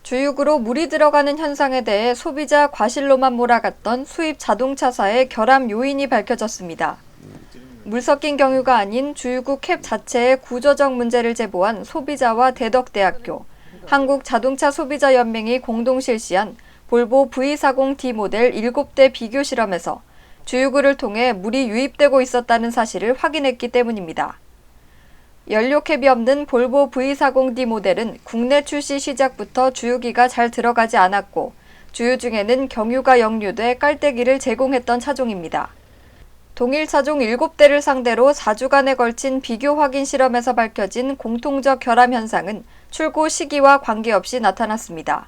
주육으로 물이 들어가는 현상에 대해 소비자 과실로만 몰아갔던 수입 자동차사의 결함 요인이 밝혀졌습니다. 물 섞인 경유가 아닌 주유구 캡 자체의 구조적 문제를 제보한 소비자와 대덕대학교, 한국자동차소비자연맹이 공동 실시한 볼보 V40D 모델 7대 비교 실험에서 주유구를 통해 물이 유입되고 있었다는 사실을 확인했기 때문입니다. 연료캡이 없는 볼보 V40D 모델은 국내 출시 시작부터 주유기가 잘 들어가지 않았고 주유 중에는 경유가 역류돼 깔때기를 제공했던 차종입니다. 동일 차종 7대를 상대로 4주간에 걸친 비교 확인 실험에서 밝혀진 공통적 결함 현상은 출고 시기와 관계없이 나타났습니다.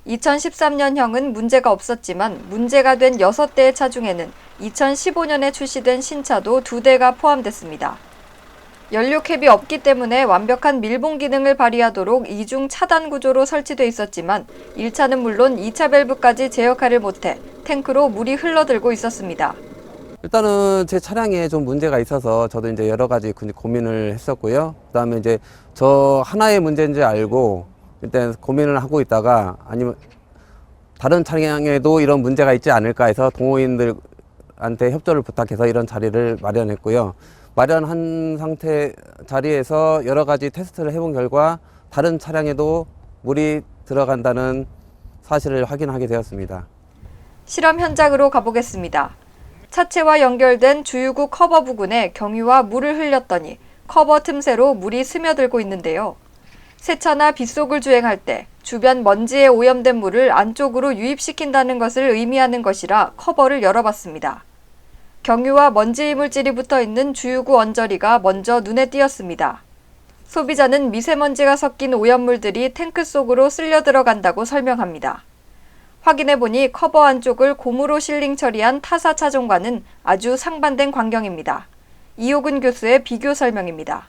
2013년형은 문제가 없었지만 문제가 된 6대의 차 중에는 2015년에 출시된 신차도 2대가 포함됐습니다. 연료캡이 없기 때문에 완벽한 밀봉 기능을 발휘하도록 이중 차단 구조로 설치돼 있었지만 1차는 물론 2차 밸브까지 제 역할을 못해 탱크로 물이 흘러들고 있었습니다. 일단은 제 차량에 좀 문제가 있어서 저도 이제 여러 가지 고민을 했었고요. 그다음에 이제 저 하나의 문제인지 알고 일단 고민을 하고 있다가 아니면 다른 차량에도 이런 문제가 있지 않을까 해서 동호인들한테 협조를 부탁해서 이런 자리를 마련했고요. 마련한 상태 자리에서 여러 가지 테스트를 해본 결과 다른 차량에도 물이 들어간다는 사실을 확인하게 되었습니다. 실험 현장으로 가보겠습니다. 차체와 연결된 주유구 커버 부근에 경유와 물을 흘렸더니 커버 틈새로 물이 스며들고 있는데요. 세차나 빗속을 주행할 때 주변 먼지에 오염된 물을 안쪽으로 유입시킨다는 것을 의미하는 것이라 커버를 열어봤습니다. 경유와 먼지 이물질이 붙어있는 주유구 언저리가 먼저 눈에 띄었습니다. 소비자는 미세먼지가 섞인 오염물들이 탱크 속으로 쓸려 들어간다고 설명합니다. 확인해보니 커버 안쪽을 고무로 실링 처리한 타사 차종과는 아주 상반된 광경입니다. 이호근 교수의 비교 설명입니다.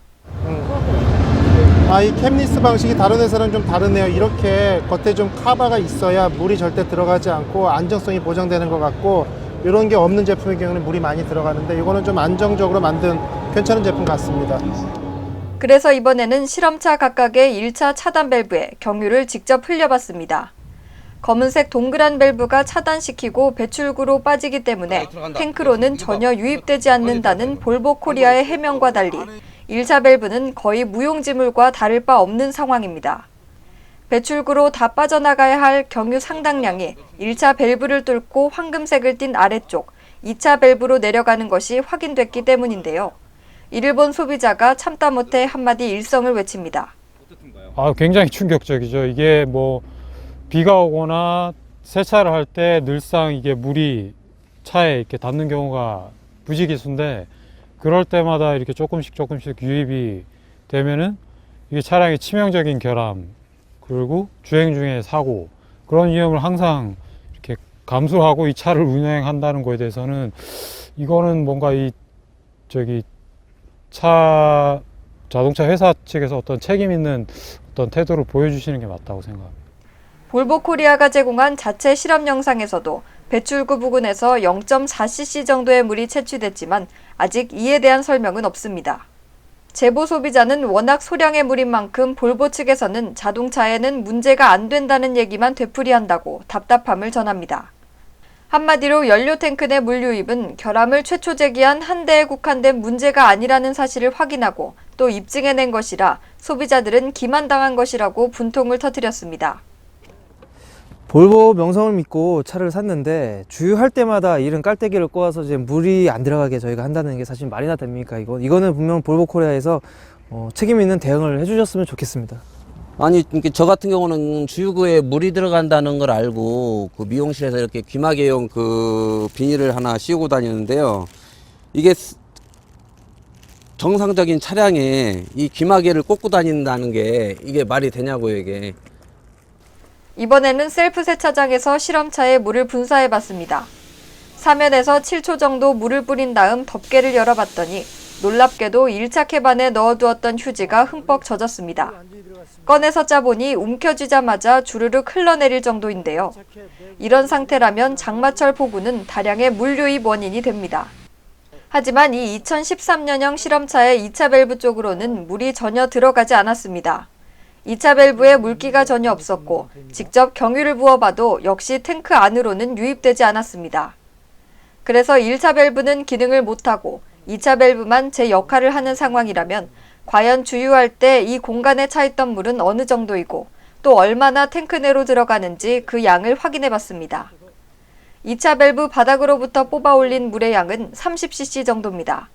이 캡리스 방식이 다른 회사랑 좀 다르네요. 이렇게 겉에 좀 카바가 있어야 물이 절대 들어가지 않고 안정성이 보장되는 것 같고, 이런 게 없는 제품의 경우는 물이 많이 들어가는데 이거는 좀 안정적으로 만든 괜찮은 제품 같습니다. 그래서 이번에는 실험차 각각의 1차 차단 밸브에 경유를 직접 흘려봤습니다. 검은색 동그란 밸브가 차단시키고 배출구로 빠지기 때문에 탱크로는 전혀 유입되지 않는다는 볼보 코리아의 해명과 달리 1차 밸브는 거의 무용지물과 다를 바 없는 상황입니다. 배출구로 다 빠져나가야 할 경유 상당량이 1차 밸브를 뚫고 황금색을 띤 아래쪽 2차 밸브로 내려가는 것이 확인됐기 때문인데요. 이를 본 소비자가 참다 못해 한마디 일성을 외칩니다. 굉장히 충격적이죠. 이게 비가 오거나 세차를 할 때 늘상 이게 물이 차에 이렇게 닿는 경우가 부지기수인데, 그럴 때마다 이렇게 조금씩 유입이 되면은 이게 차량의 치명적인 결함, 그리고 주행 중에 사고, 그런 위험을 항상 이렇게 감수하고 이 차를 운행한다는 거에 대해서는 이거는 뭔가 자동차 회사 측에서 어떤 책임 있는 어떤 태도를 보여주시는 게 맞다고 생각합니다. 볼보 코리아가 제공한 자체 실험 영상에서도 배출구 부근에서 0.4cc 정도의 물이 채취됐지만 아직 이에 대한 설명은 없습니다. 제보 소비자는 워낙 소량의 물인 만큼 볼보 측에서는 자동차에는 문제가 안 된다는 얘기만 되풀이한다고 답답함을 전합니다. 한마디로 연료 탱크 내 물 유입은 결함을 최초 제기한 한 대에 국한된 문제가 아니라는 사실을 확인하고 또 입증해낸 것이라 소비자들은 기만당한 것이라고 분통을 터뜨렸습니다. 볼보 명성을 믿고 차를 샀는데 주유할 때마다 이런 깔때기를 꼬아서 이제 물이 안 들어가게 저희가 한다는 게 사실 말이나 됩니까? 이거는 분명 볼보 코리아에서 책임 있는 대응을 해주셨으면 좋겠습니다. 아니, 저 같은 경우는 주유구에 물이 들어간다는 걸 알고 그 미용실에서 이렇게 귀마개용 그 비닐을 하나 씌우고 다니는데요. 이게 정상적인 차량에 이 귀마개를 꽂고 다닌다는 게 이게 말이 되냐고요, 이게. 이번에는 셀프 세차장에서 실험차에 물을 분사해봤습니다. 사면에서 7초 정도 물을 뿌린 다음 덮개를 열어봤더니 놀랍게도 1차 캡 안에 넣어두었던 휴지가 흠뻑 젖었습니다. 꺼내서 짜보니 움켜쥐자마자 주르륵 흘러내릴 정도인데요. 이런 상태라면 장마철 폭우는 다량의 물 유입 원인이 됩니다. 하지만 이 2013년형 실험차의 2차 밸브 쪽으로는 물이 전혀 들어가지 않았습니다. 2차 밸브에 물기가 전혀 없었고 직접 경유를 부어봐도 역시 탱크 안으로는 유입되지 않았습니다. 그래서 1차 밸브는 기능을 못하고 2차 밸브만 제 역할을 하는 상황이라면 과연 주유할 때 이 공간에 차 있던 물은 어느 정도이고 또 얼마나 탱크 내로 들어가는지 그 양을 확인해 봤습니다. 2차 밸브 바닥으로부터 뽑아 올린 물의 양은 30cc 정도입니다.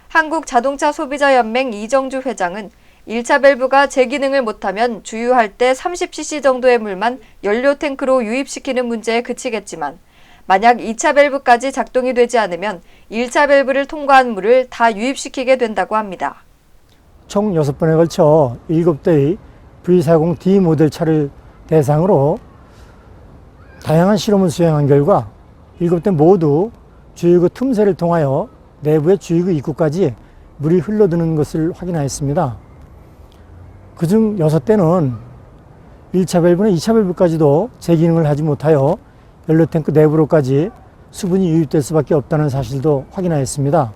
한국자동차소비자연맹 이정주 회장은 1차 밸브가 제 기능을 못하면 주유할 때 30cc 정도의 물만 연료 탱크로 유입시키는 문제에 그치겠지만 만약 2차 밸브까지 작동이 되지 않으면 1차 밸브를 통과한 물을 다 유입시키게 된다고 합니다. 총 6번에 걸쳐 7대의 V40D 모델 차를 대상으로 다양한 실험을 수행한 결과 7대 모두 주유구 틈새를 통하여 내부의 주유구 입구까지 물이 흘러드는 것을 확인하였습니다. 그중 6대는 1차 밸브나 2차 밸브까지도 제 기능을 하지 못하여 연료 탱크 내부로까지 수분이 유입될 수밖에 없다는 사실도 확인하였습니다.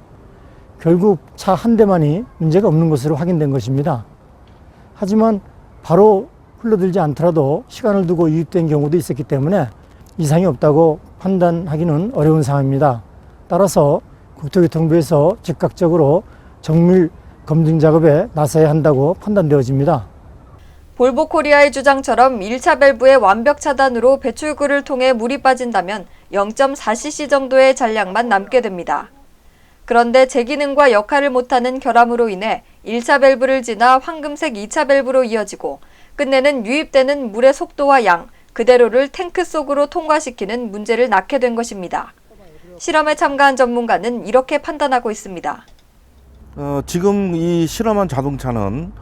결국 차 한 대만이 문제가 없는 것으로 확인된 것입니다. 하지만 바로 흘러들지 않더라도 시간을 두고 유입된 경우도 있었기 때문에 이상이 없다고 판단하기는 어려운 상황입니다. 따라서 국토교통부에서 즉각적으로 정밀 검증 작업에 나서야 한다고 판단되어집니다. 볼보 코리아의 주장처럼 1차 밸브의 완벽 차단으로 배출구를 통해 물이 빠진다면 0.4cc 정도의 잔량만 남게 됩니다. 그런데 제 기능과 역할을 못하는 결함으로 인해 1차 밸브를 지나 황금색 2차 밸브로 이어지고 끝내는 유입되는 물의 속도와 양 그대로를 탱크 속으로 통과시키는 문제를 낳게 된 것입니다. 실험에 참가한 전문가는 이렇게 판단하고 있습니다. 지금 이 실험한 자동차는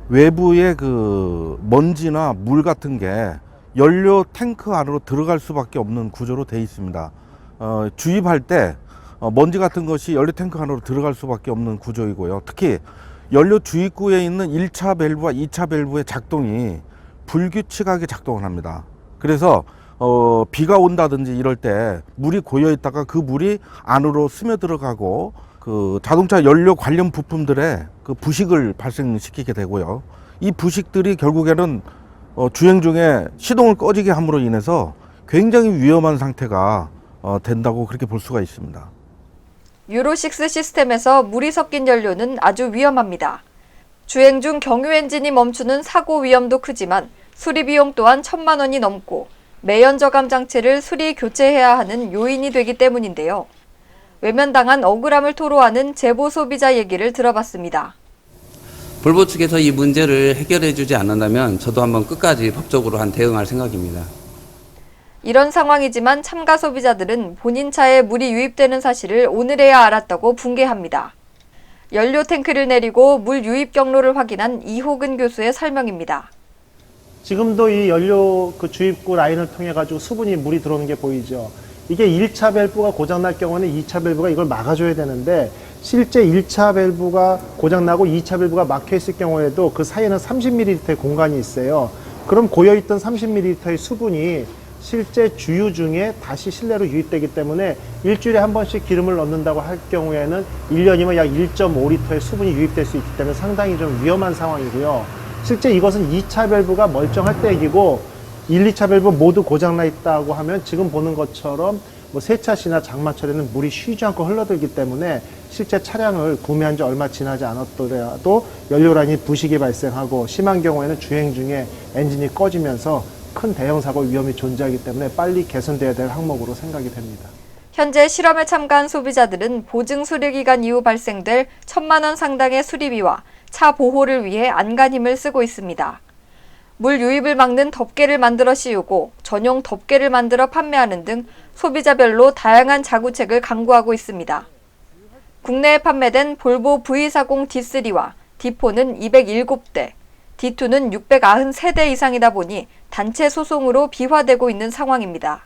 외부의 그 먼지나 물 같은 게 연료 탱크 안으로 들어갈 수밖에 없는 구조로 되어 있습니다. 주입할 때 먼지 같은 것이 연료 탱크 안으로 들어갈 수밖에 없는 구조이고요. 특히 연료 주입구에 있는 1차 밸브와 2차 밸브의 작동이 불규칙하게 작동을 합니다. 그래서 비가 온다든지 이럴 때 물이 고여 있다가 그 물이 안으로 스며들어가고 그 자동차 연료 관련 부품들의 그 부식을 발생시키게 되고요. 이 부식들이 결국에는 주행 중에 시동을 꺼지게 함으로 인해서 굉장히 위험한 상태가 된다고 그렇게 볼 수가 있습니다. 유로6 시스템에서 물이 섞인 연료는 아주 위험합니다. 주행 중 경유 엔진이 멈추는 사고 위험도 크지만 수리 비용 또한 1,000만 원이 넘고 매연 저감 장치를 수리 교체해야 하는 요인이 되기 때문인데요. 외면당한 억울함을 토로하는 제보 소비자 얘기를 들어봤습니다. 볼보 측에서 이 문제를 해결해 주지 않는다면 저도 한번 끝까지 법적으로 대응할 생각입니다. 이런 상황이지만 참가 소비자들은 본인 차에 물이 유입되는 사실을 오늘에야 알았다고 분개합니다. 연료 탱크를 내리고 물 유입 경로를 확인한 이호근 교수의 설명입니다. 지금도 이 연료 그 주입구 라인을 통해 가지고 수분이 물이 들어오는 게 보이죠. 이게 1차 밸브가 고장날 경우에는 2차 밸브가 이걸 막아줘야 되는데 실제 1차 밸브가 고장나고 2차 밸브가 막혀있을 경우에도 그 사이에는 30ml의 공간이 있어요. 그럼 고여있던 30ml의 수분이 실제 주유 중에 다시 실내로 유입되기 때문에 일주일에 한 번씩 기름을 넣는다고 할 경우에는 1년이면 약 1.5리터의 수분이 유입될 수 있기 때문에 상당히 좀 위험한 상황이고요. 실제 이것은 2차 밸브가 멀쩡할 때 얘기고 1, 2차 밸브 모두 고장나 있다고 하면 지금 보는 것처럼 뭐 세차시나 장마철에는 물이 쉬지 않고 흘러들기 때문에 실제 차량을 구매한 지 얼마 지나지 않았더라도 연료라인이 부식이 발생하고 심한 경우에는 주행 중에 엔진이 꺼지면서 큰 대형 사고 위험이 존재하기 때문에 빨리 개선돼야 될 항목으로 생각이 됩니다. 현재 실험에 참가한 소비자들은 보증 수리 기간 이후 발생될 1,000만 원 상당의 수리비와 차 보호를 위해 안간힘을 쓰고 있습니다. 물 유입을 막는 덮개를 만들어 씌우고 전용 덮개를 만들어 판매하는 등 소비자별로 다양한 자구책을 강구하고 있습니다. 국내에 판매된 볼보 V40 D3와 D4는 207대, D2는 693대 이상이다 보니 단체 소송으로 비화되고 있는 상황입니다.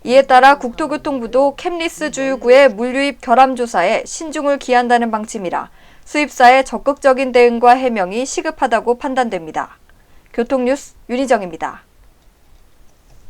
이에 따라 국토교통부도 캠리스 주유구의 물유입 결함 조사에 신중을 기한다는 방침이라 수입사의 적극적인 대응과 해명이 시급하다고 판단됩니다. 교통뉴스 윤희정입니다.